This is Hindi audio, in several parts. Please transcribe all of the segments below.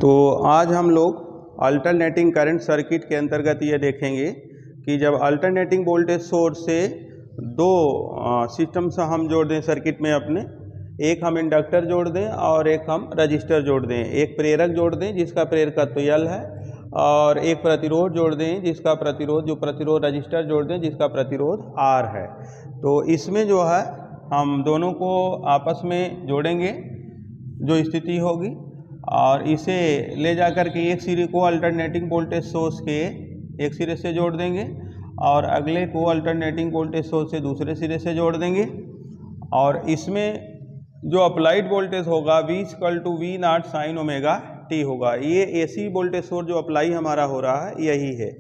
तो आज हम लोग अल्टरनेटिंग करंट सर्किट के अंतर्गत ये देखेंगे कि जब अल्टरनेटिंग वोल्टेज सोर्स से दो सिस्टम से हम जोड़ दें सर्किट में अपने, एक हम इंडक्टर जोड़ दें और एक हम रजिस्टर जोड़ दें, एक प्रेरक जोड़ दें जिसका प्रेरकत्व L है और एक प्रतिरोध जोड़ दें जिसका प्रतिरोध रजिस्टर जोड़ दें जिसका प्रतिरोध R है। तो इसमें जो है हम दोनों को आपस में जोड़ेंगे जो स्थिति होगी और इसे ले जाकर के एक सिरे को अल्टरनेटिंग वोल्टेज सोर्स के एक सिरे से जोड़ देंगे और अगले को अल्टरनेटिंग वोल्टेज सोर्स से दूसरे सिरे से जोड़ देंगे और इसमें जो अप्लाइड वोल्टेज होगा V=V0 sin ओमेगा t होगा। ये AC वोल्टेज सोर्स जो अप्लाई हमारा हो रहा है यही है।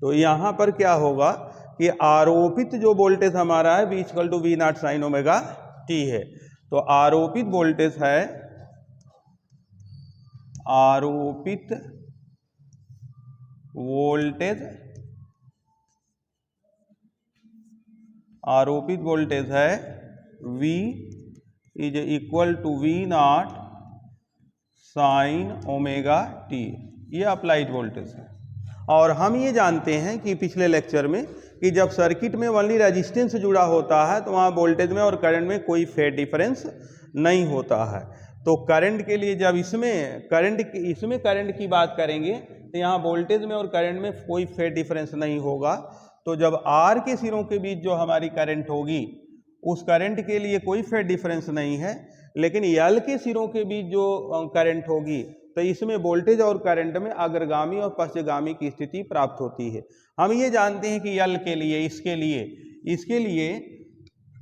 तो यहाँ पर क्या होगा कि आरोपित जो वोल्टेज हमारा है V=V0 sin ओमेगा t है। तो आरोपित वोल्टेज है V=V0 sin ओमेगा t, ये अप्लाइड वोल्टेज है। और हम ये जानते हैं कि पिछले लेक्चर में कि जब सर्किट में ओनली रेजिस्टेंस जुड़ा होता है तो वहाँ वोल्टेज में और करंट में कोई फेज डिफरेंस नहीं होता है। तो करंट के लिए जब इसमें करंट की बात करेंगे तो यहाँ वोल्टेज में और करंट में कोई फेज डिफरेंस नहीं होगा। तो जब R के सिरों के बीच जो हमारी करंट होगी उस करंट के लिए कोई फेज डिफरेंस नहीं है, लेकिन L के सिरों के बीच जो करंट होगी तो इसमें वोल्टेज और करंट में अग्रगामी और पश्चगामी की स्थिति प्राप्त होती है। हम ये जानते हैं कि L के लिए इसके लिए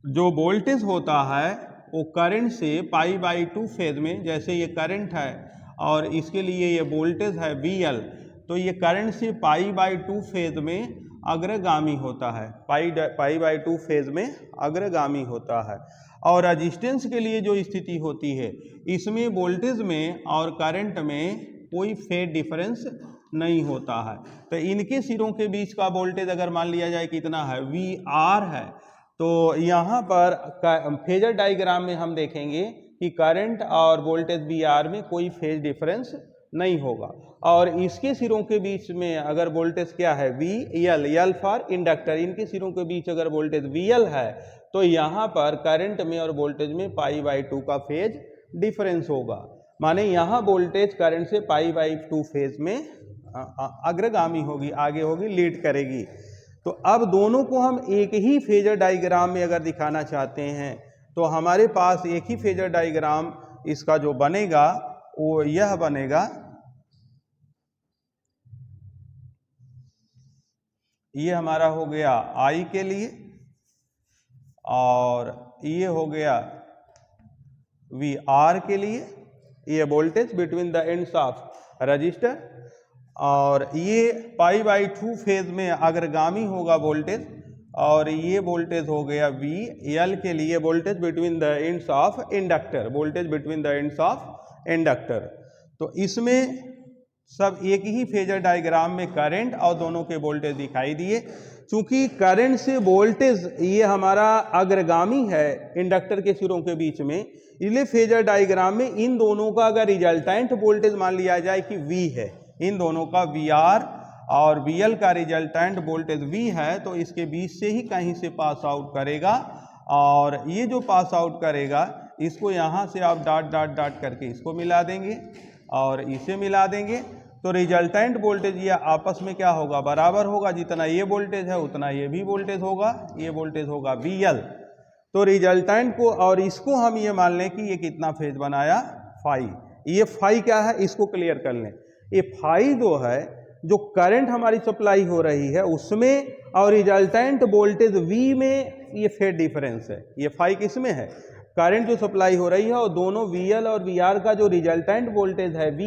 जो वोल्टेज होता है वो करंट से π/2 फेज में, जैसे ये करंट है और इसके लिए ये वोल्टेज है VL, तो ये करंट से π/2 फेज में अग्रगामी होता है, π/2 फेज में अग्रगामी होता है। और रेजिस्टेंस के लिए जो स्थिति होती है इसमें वोल्टेज में और करंट में कोई फेज डिफरेंस नहीं होता है। तो इनके सिरों के बीच का वोल्टेज अगर मान लिया जाए कितना है VR है, तो यहाँ पर फेजर डायग्राम में हम देखेंगे कि करंट और वोल्टेज VR में कोई फेज डिफरेंस नहीं होगा। और इसके सिरों के बीच में अगर वोल्टेज क्या है L फॉर इंडक्टर, इनके सिरों के बीच अगर वोल्टेज VL है तो यहाँ पर करंट में और वोल्टेज में π/2 का फेज डिफरेंस होगा। माने यहाँ वोल्टेज करंट से π/2 फेज में अग्रगामी होगी, आगे होगी, लीड करेगी। तो अब दोनों को हम एक ही फेजर डायग्राम में अगर दिखाना चाहते हैं तो हमारे पास एक ही फेजर डायग्राम इसका जो बनेगा वो यह बनेगा। ये हमारा हो गया I के लिए और ये हो गया VR के लिए, ये voltage between the ends of register, और ये π/2 फेज में अग्रगामी होगा वोल्टेज, और ये वोल्टेज हो गया VL के लिए voltage between the ends of inductor, तो इसमें सब एक ही फेजर डायग्राम में करंट और दोनों के वोल्टेज दिखाई दिए। चूंकि करंट से वोल्टेज ये हमारा अग्रगामी है इंडक्टर के सिरों के बीच में, इसलिए फेजर डायग्राम में इन दोनों का अगर रिजल्टेंट वोल्टेज मान लिया जाए कि V है, इन दोनों का VR और VL का रिजल्टेंट वोल्टेज V है, तो इसके बीच से ही कहीं से पास आउट करेगा और ये जो पास आउट करेगा इसको यहाँ से आप डॉट करके इसको मिला देंगे और इसे मिला देंगे, तो रिजल्टेंट वोल्टेज ये आपस में क्या होगा, बराबर होगा। जितना ये वोल्टेज है उतना ये भी वोल्टेज होगा, ये वोल्टेज होगा VL। तो रिजल्टेंट को और इसको हम ये मान लें कि ये कितना फेज बनाया फाई। ये फाई क्या है इसको क्लियर कर लें। ये फाई जो है जो करंट हमारी सप्लाई हो रही है उसमें और रिजल्टेंट वोल्टेज V में ये फेज डिफरेंस है। ये फाई किस में है, करंट जो सप्लाई हो रही है और दोनों VL और VR का जो रिजल्टेंट वोल्टेज है V,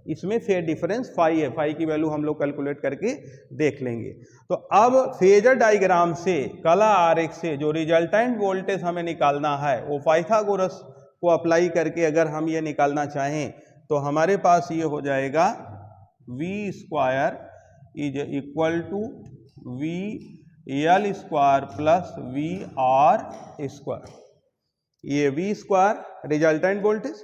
इसमें फेज डिफरेंस फाई है। फाई की वैल्यू हम लोग कैलकुलेट करके देख लेंगे। तो अब फेजर डायग्राम से कला आरेख से जो रिजल्टेंट वोल्टेज हमें निकालना है वो पाइथागोरस को अप्लाई करके अगर हम ये निकालना चाहें तो हमारे पास ये हो जाएगा V² = VL² प्लस VR²। ये V² resultant voltage,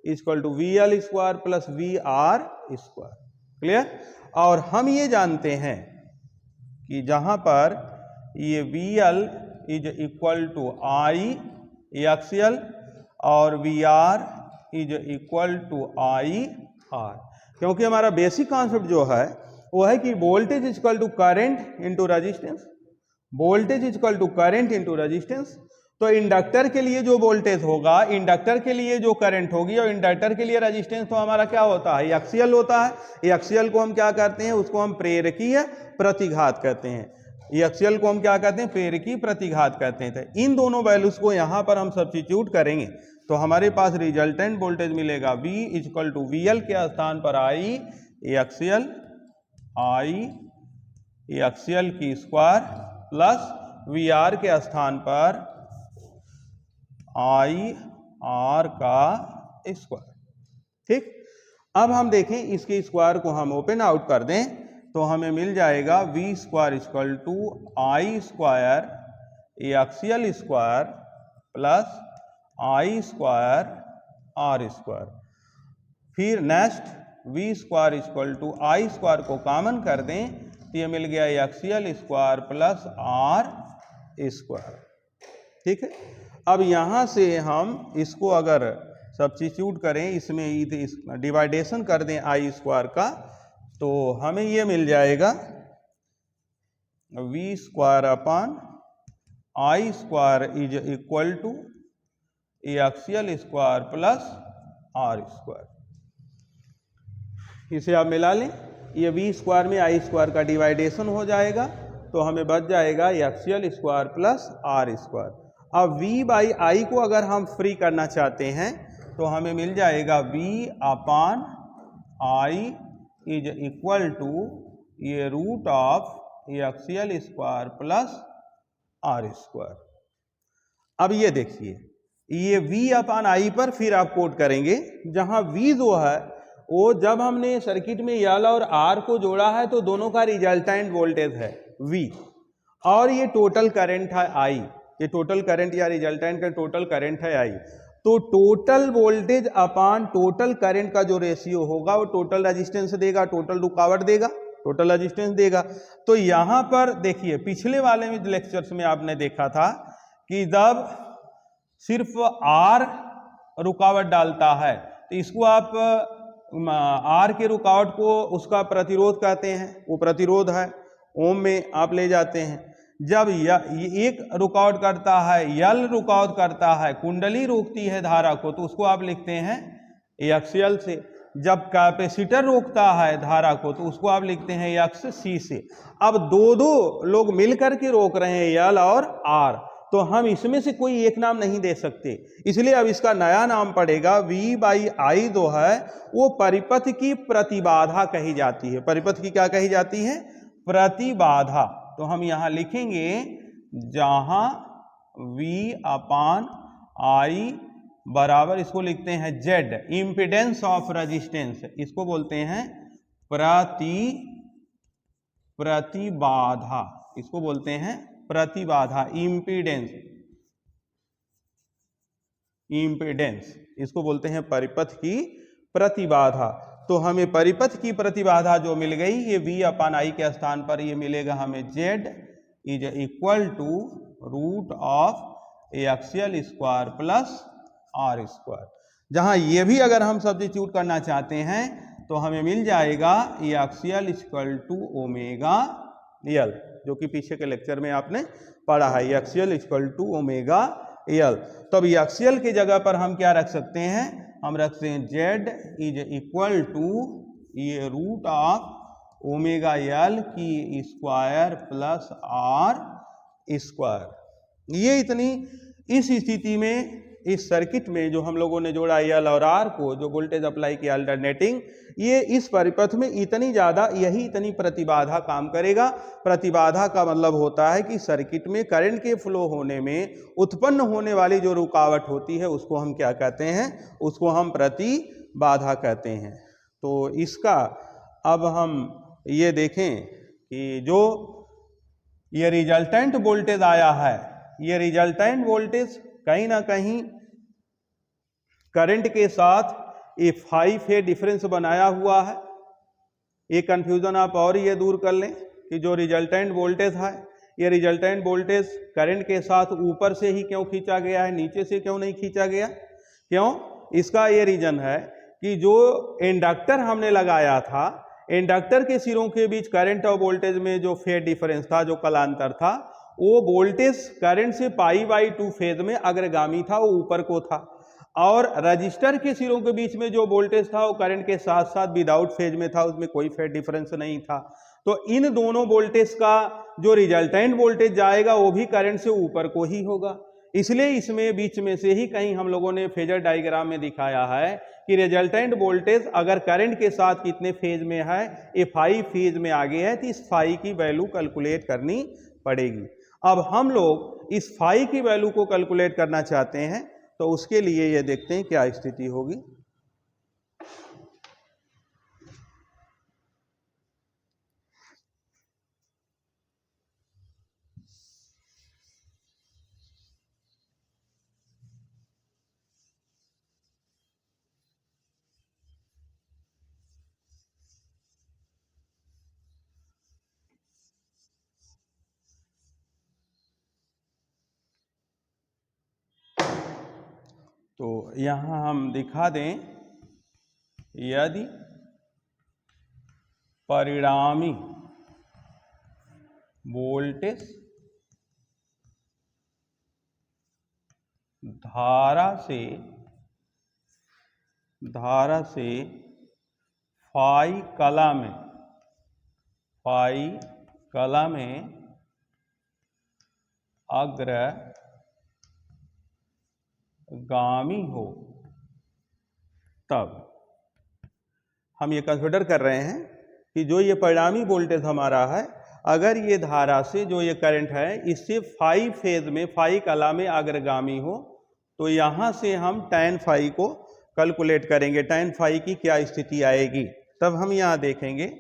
equal to V L square plus V R square. Clear. और हम ये जानते हैं कि जहां पर ये V L is equal to I XL और V R is equal to I R, क्योंकि हमारा बेसिक कॉन्सेप्ट जो है वो है कि voltage equal to current into resistance, voltage equal to current into resistance. तो इंडक्टर के लिए जो वोल्टेज होगा, इंडक्टर के लिए जो करंट होगी और इंडक्टर के लिए रेजिस्टेंस तो हमारा क्या होता है, एक्सियल होता है। एक्सियल को हम क्या करते हैं, उसको हम प्रेरकीय प्रतिघात कहते हैं। एक्सियल को हम क्या कहते हैं, प्रेरकीय प्रतिघात कहते हैं। तो इन दोनों वैल्यूज को यहाँ पर हम सब्स्टिट्यूट करेंगे तो हमारे पास रिजल्टेंट वोल्टेज मिलेगा V equal to V L के स्थान पर आई एक्सियल की स्क्वायर प्लस वी आर के स्थान पर आई आर का स्क्वायर। ठीक। अब हम देखें इसके स्क्वायर को हम ओपन आउट कर दें तो हमें मिल जाएगा V square equal to I square XL square plus I square R square. फिर next V square equal to I square को कॉमन कर दें तो ये मिल गया XL square plus R square. ठीक है। अब यहाँ से हम इसको अगर सब्स्टिट्यूट करें, इसमें डिवाइडेशन कर दें आई स्क्वायर का, तो हमें ये मिल जाएगा V square upon I square is equal to XL square plus R square. इसे आप मिला लें, ये वी स्क्वायर में आई स्क्वायर का डिवाइडेशन हो जाएगा तो हमें बच जाएगा XL square plus R square. अब v बाई आई को अगर हम फ्री करना चाहते हैं तो हमें मिल जाएगा v upon I is equal to ये root of XL square plus R square. अब ये देखिए, ये v अपॉन आई पर फिर आप कोट करेंगे, जहां v जो है वो जब हमने सर्किट में एल और आर को जोड़ा है तो दोनों का रिजल्टेंट वोल्टेज है v, और ये टोटल करंट है I, ये टोटल करंट या रिजल्टेंट का टोटल करंट है I। तो total voltage upon total current का जो रेशियो होगा वो टोटल रेजिस्टेंस देगा, टोटल रुकावट देगा, टोटल रेजिस्टेंस देगा। तो यहाँ पर देखिए, पिछले वाले में लेक्चर्स में आपने देखा था कि जब सिर्फ R रुकावट डालता है तो इसको आप R के रुकावट को उसका प्रतिरोध कहते हैं, वो प्रतिरोध है, ओम में आप ले जाते हैं। जब एक रुकावट करता है, यल रुकावट करता है, कुंडली रोकती है धारा को, तो उसको आप लिखते हैं एक्सियल से। जब कैपेसिटर रोकता है धारा को तो उसको आप लिखते हैं एक्स सी से। अब दो लोग मिलकर के रोक रहे हैं, यल और आर, तो हम इसमें से कोई एक नाम नहीं दे सकते, इसलिए अब इसका नया नाम पड़ेगा V बाई आई जो है वो परिपथ की प्रतिबाधा कही जाती है। परिपथ की क्या कही जाती है, प्रतिबाधा। तो हम यहां लिखेंगे जहां V अपान आई बराबर, इसको लिखते हैं Z, इम्पीडेंस ऑफ रेजिस्टेंस, इसको बोलते हैं प्रतिबाधा, इसको बोलते हैं प्रतिबाधा, इम्पीडेंस, इसको बोलते हैं परिपथ की प्रतिबाधा। तो हमें परिपथ की प्रतिबाधा जो मिल गई, ये V अपान आई के स्थान पर ये मिलेगा हमें Z is equal to root of XL square plus R square. जहां ये भी अगर हम सब्स्टिट्यूट करना चाहते हैं तो हमें मिल जाएगा XL equal to omega L, जो कि पीछे के लेक्चर में आपने पढ़ा है, XL equal to omega L. तो अब एक्सियल की जगह पर हम क्या रख सकते हैं, हम रखते हैं Z इज इक्वल टू ये रूट ऑफ ओमेगा एल की स्क्वायर प्लस आर स्क्वायर। ये इतनी, इस स्थिति में इस सर्किट में जो हम लोगों ने जोड़ा एल और आर को, जो वोल्टेज अप्लाई किया अल्टरनेटिंग, ये इस परिपथ में इतनी ज़्यादा, यही इतनी प्रतिबाधा काम करेगा। प्रतिबाधा का मतलब होता है कि सर्किट में करंट के फ्लो होने में उत्पन्न होने वाली जो रुकावट होती है उसको हम क्या कहते हैं, उसको हम प्रतिबाधा कहते हैं। तो इसका अब हम ये देखें कि जो ये रिजल्टेंट वोल्टेज आया है, ये रिजल्टेंट वोल्टेज कहीं ना कहीं करंट के साथ ये फाई फेज डिफरेंस बनाया हुआ है। ये कंफ्यूजन आप और ये दूर कर लें कि जो रिजल्टेंट वोल्टेज है, ये रिजल्टेंट वोल्टेज करंट के साथ ऊपर से ही क्यों खींचा गया है, नीचे से क्यों नहीं खींचा गया? क्यों? इसका ये रीजन है कि जो इंडक्टर हमने लगाया था, इंडक्टर के सिरों के बीच करंट और वोल्टेज में जो फेज डिफरेंस था, जो कलांतर था, वो वोल्टेज करंट से π/2 फेज में अग्रगामी था, वो ऊपर को था। और रजिस्टर के सिरों के बीच में जो वोल्टेज था वो करंट के साथ साथ विदाउट फेज में था, उसमें कोई फेज डिफरेंस नहीं था। तो इन दोनों वोल्टेज का जो रिजल्टेंट वोल्टेज जाएगा वो भी करंट से ऊपर को ही होगा। इसलिए इसमें बीच में से ही कहीं हम लोगों ने फेजर डायग्राम में दिखाया है कि रिजल्टेंट वोल्टेज अगर करंट के साथ कितने फेज में है, ये फाई फेज में आगे है, तो इस फाई की वैल्यू कैलकुलेट करनी पड़ेगी। अब हम लोग इस फाई की वैल्यू को कैलकुलेट करना चाहते हैं, तो उसके लिए ये देखते हैं क्या स्थिति होगी। तो यहां हम दिखा दें, यदि परिणामी वोल्टेज धारा से फाई कला में अग्रगामी हो, तब हम ये कंसिडर कर रहे हैं कि जो ये परिणामी वोल्टेज हमारा है, अगर ये धारा से जो ये करंट है इससे फाई फेज में, फाई कला में अग्रगामी हो, तो यहाँ से हम tan फाई को कैलकुलेट करेंगे। tan फाई की क्या स्थिति आएगी, तब हम यहाँ देखेंगे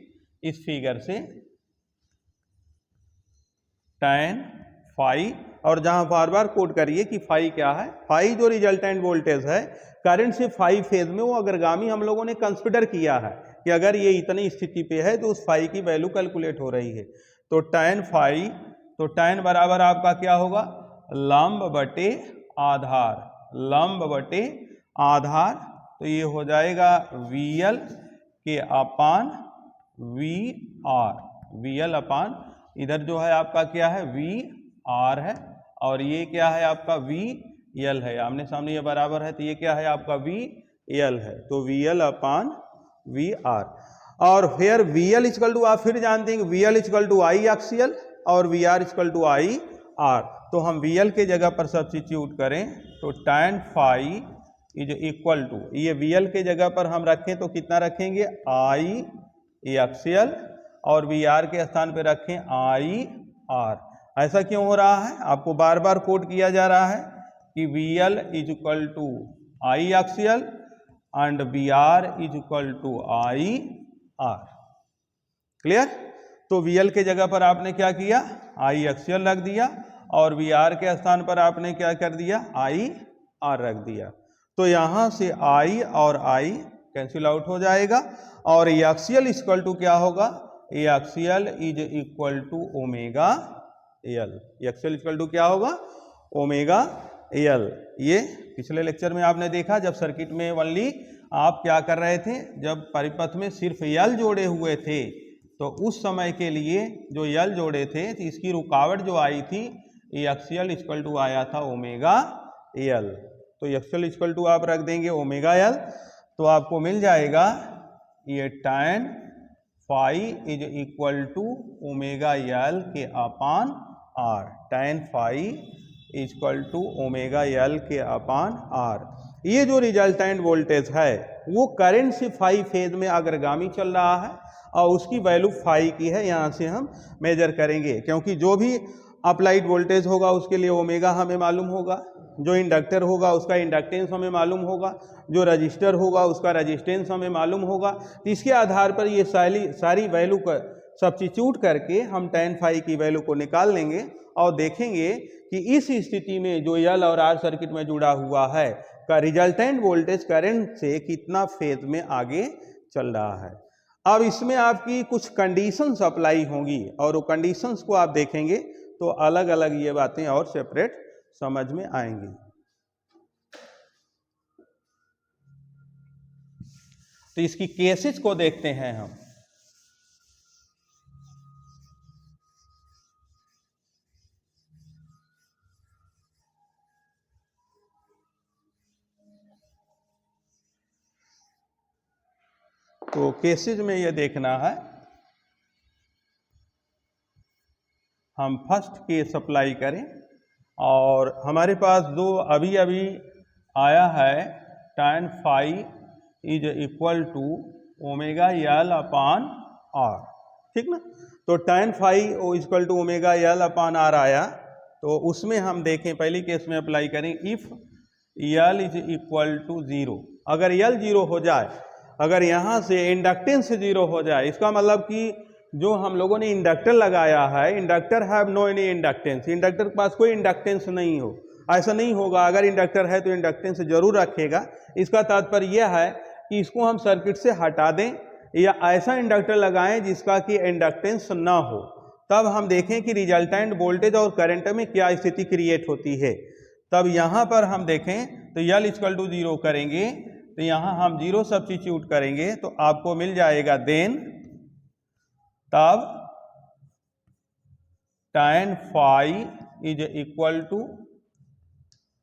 इस फिगर से tan फाई, और जहाँ बार बार कोट करिए कि फाई क्या है। फाई जो रिजल्टेंट वोल्टेज है करंट से फाई फेज में, वो अग्रगामी हम लोगों ने कंसिडर किया है कि अगर ये इतनी स्थिति पे है तो उस फाई की वैल्यू कैलकुलेट हो रही है। तो tan फाई, तो tan बराबर आपका क्या होगा, लंब बटे आधार, लंब बटे आधार, तो ये हो जाएगा VL के अपान VR, VL अपान इधर जो है आपका क्या है VR है, और ये क्या है आपका VL है, आमने सामने ये बराबर है, तो ये क्या है आपका VL है, तो VL अपान VR। और फिर VL इक्वल टू, आप फिर जानते हैं कि VL equal to I XL और VR इक्वल टू IR, तो हम VL के जगह पर सब्स्टिट्यूट करें तो tan phi is equal to, ये VL के जगह पर हम रखें तो कितना रखेंगे I एक्सियल, और VR के स्थान पे रखें IR। ऐसा क्यों हो रहा है, आपको बार बार कोट किया जा रहा है कि VL is equal to I XL and VR is equal to IR। Clear? तो VL के जगह पर आपने क्या किया, I एक्सियल रख दिया, और VR के स्थान पर आपने क्या कर दिया, IR रख दिया। तो यहाँ से I और I कैंसिल आउट हो जाएगा, और एक्सियल इक्वल टू क्या होगा, XL is equal to omega L, XL equal to क्या होगा, ओमेगा L। ये पिछले लेक्चर में आपने देखा, जब सर्किट में ओनली आप क्या कर रहे थे, जब परिपथ में सिर्फ L जोड़े हुए थे, तो उस समय के लिए जो L जोड़े थे तो इसकी रुकावट जो आई थी, एक्सियल इक्वल टू आया था ओमेगा L। तो एक्सियल इक्वल टू आप रख देंगे ओमेगा L, तो आपको मिल जाएगा ये tan phi is equal to omega L के upon R, tan phi equal to omega L के अपान R। ये जो रिजल्टेंट वोल्टेज है वो करंट से फाई फेज में अग्रगामी चल रहा है, और उसकी वैल्यू फाई की है, यहाँ से हम मेजर करेंगे, क्योंकि जो भी अप्लाइड वोल्टेज होगा उसके लिए ओमेगा हमें मालूम होगा, जो इंडक्टर होगा उसका इंडक्टेंस हमें मालूम होगा, जो रजिस्टर होगा उसका रजिस्टेंस हमें मालूम होगा। तो इसके आधार पर ये सारी वैल्यू सब्स्टिट्यूट करके हम tan phi की वैल्यू को निकाल लेंगे और देखेंगे कि इस स्थिति में जो L और R सर्किट में जुड़ा हुआ है का रिजल्टेंट वोल्टेज करंट से कितना फेज में आगे चल रहा है। अब इसमें आपकी कुछ कंडीशंस अप्लाई होंगी और वो कंडीशंस को आप देखेंगे तो अलग अलग ये बातें और सेपरेट समझ में आएंगी। तो इसकी केसेस को देखते हैं हम। तो केसेस में ये देखना है, हम फर्स्ट केस अप्लाई करें और हमारे पास जो अभी अभी आया है tan phi is equal to omega L upon R, ठीक ना। तो tan phi equal to omega L upon R आया, तो उसमें हम देखें पहली केस में अप्लाई करें if L is equal to 0। अगर L 0 हो जाए, अगर यहाँ से इंडक्टेंस 0 हो जाए, इसका मतलब कि जो हम लोगों ने इंडक्टर लगाया है, inductor have no any inductance, inductor के पास कोई इंडक्टेंस नहीं हो, ऐसा नहीं होगा। अगर इंडक्टर है तो इंडक्टेंस जरूर रखेगा। इसका तात्पर्य यह है कि इसको हम सर्किट से हटा दें या ऐसा इंडक्टर लगाएं जिसका कि इंडक्टेंस ना हो, तब हम देखें कि रिजल्टेंट वोल्टेज और करंट में क्या स्थिति क्रिएट होती है। तब यहाँ पर हम देखें तो L इक्वल टू 0 करेंगे, तो यहाँ हम 0 सब्स्टिट्यूट करेंगे तो आपको मिल जाएगा देन तब tan phi is equal to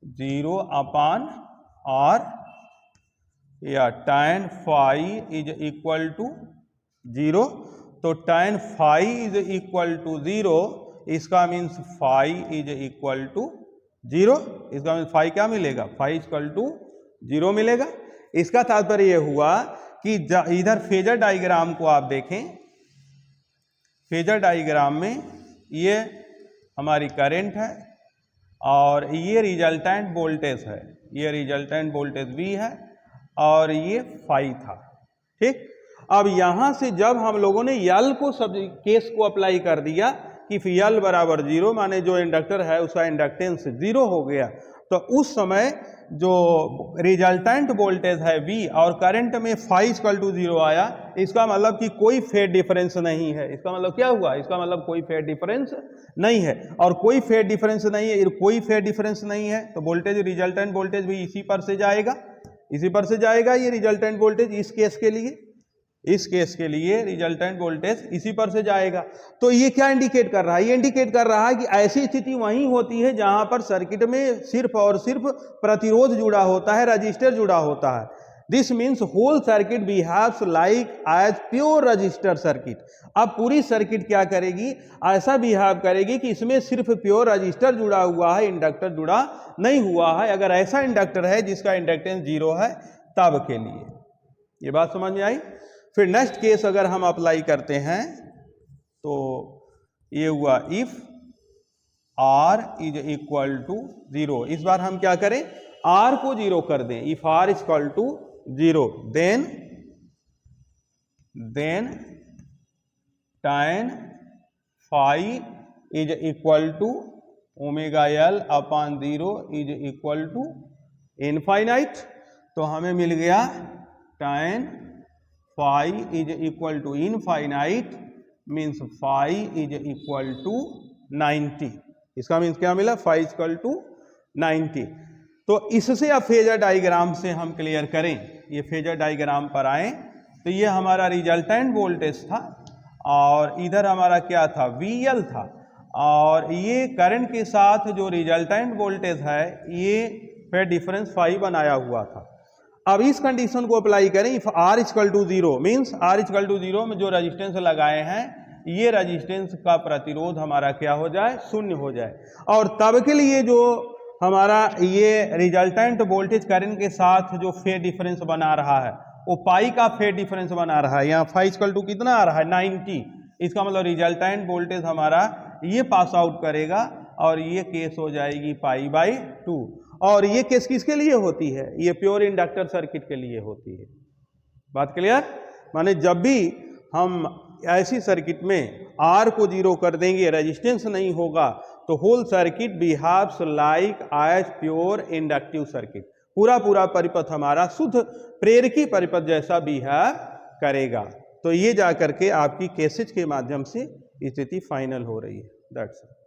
0 upon R या tan phi is equal to 0। तो tan phi is equal to 0, इसका means phi is equal to 0, इसका मीन्स phi क्या मिलेगा, phi इक्वल टू 0 मिलेगा। इसका तात्पर्य यह हुआ कि इधर फेजर डायग्राम को आप देखें, फेजर डायग्राम में ये हमारी करंट है और ये रिजल्टेंट वोल्टेज है, ये रिजल्टेंट वोल्टेज V है और ये phi था, ठीक। अब यहाँ से जब हम लोगों ने L को सब केस को अप्लाई कर दिया कि L बराबर 0, माने जो इंडक्टर है उसका इंडक्टेंस 0 हो गया, तो उस समय जो रिजल्टेंट वोल्टेज है V और करंट में phi इक्वल टू 0 आया, इसका मतलब कि कोई फेज डिफरेंस नहीं है। इसका मतलब क्या हुआ, इसका मतलब कोई फेज डिफरेंस नहीं है, और कोई फेज डिफरेंस नहीं है, कोई फेज डिफरेंस नहीं है तो वोल्टेज रिजल्टेंट वोल्टेज भी इसी पर से जाएगा, इसी पर से जाएगा। ये रिजल्टेंट वोल्टेज इस केस के लिए, इस केस के लिए रिजल्टेंट वोल्टेज इसी पर से जाएगा। तो ये क्या इंडिकेट कर रहा है, ये इंडिकेट कर रहा है कि ऐसी स्थिति वहीं होती है जहां पर सर्किट में सिर्फ और सिर्फ प्रतिरोध जुड़ा होता है, रजिस्टर जुड़ा होता है। This means whole circuit behaves like as pure resistor circuit. अब पूरी सर्किट क्या करेगी, ऐसा बिहेव करेगी कि इसमें सिर्फ प्योर रजिस्टर जुड़ा हुआ है, इंडक्टर जुड़ा नहीं हुआ है। अगर ऐसा इंडक्टर है जिसका इंडक्टेंस 0 है तब के लिए। ये बात समझ में आई। फिर नेक्स्ट केस अगर हम अप्लाई करते हैं तो ये हुआ if R is equal to 0। इस बार हम क्या करें, R को 0 कर दें। If R is equal to 0 then tan phi is equal to omega L upon 0 is equal to infinite. तो हमें मिल गया tan phi is equal to infinite means phi is equal to 90। इसका मीन्स क्या मिला, phi इक्वल टू 90। तो इससे अब फेजर डायग्राम से हम क्लियर करें, ये फेजर डायग्राम पर आए तो ये हमारा रिजल्टेंट वोल्टेज था और इधर हमारा क्या था, VL था, और ये करंट के साथ जो रिजल्टेंट वोल्टेज है ये फिर डिफरेंस phi बनाया हुआ था। अब इस कंडीशन को अप्लाई करें, if R equal to 0 means R equal to 0 में जो रजिस्टेंस लगाए हैं ये रजिस्टेंस का प्रतिरोध हमारा क्या हो जाए, शून्य हो जाए। और तब के लिए जो हमारा ये रिजल्टेंट वोल्टेज करंट के साथ जो फेज डिफरेंस बना रहा है वो पाई का फेज डिफरेंस बना रहा है। यहाँ phi इक्वल टू कितना आ रहा है, 90। इसका मतलब रिजल्टेंट वोल्टेज हमारा ये पास आउट करेगा और ये केस हो जाएगी पाई बाई 2। और ये केस किसके लिए होती है, ये प्योर इंडक्टर सर्किट के लिए होती है। बात क्लियर। माने जब भी हम ऐसी सर्किट में आर को जीरो कर देंगे, रेजिस्टेंस नहीं होगा, तो whole circuit behaves like as pure inductive circuit. पूरा परिपथ हमारा शुद्ध प्रेरकी परिपथ जैसा बिहेव करेगा। तो ये जा करके आपकी केसेज के माध्यम से स्थिति फाइनल हो रही है। That's it.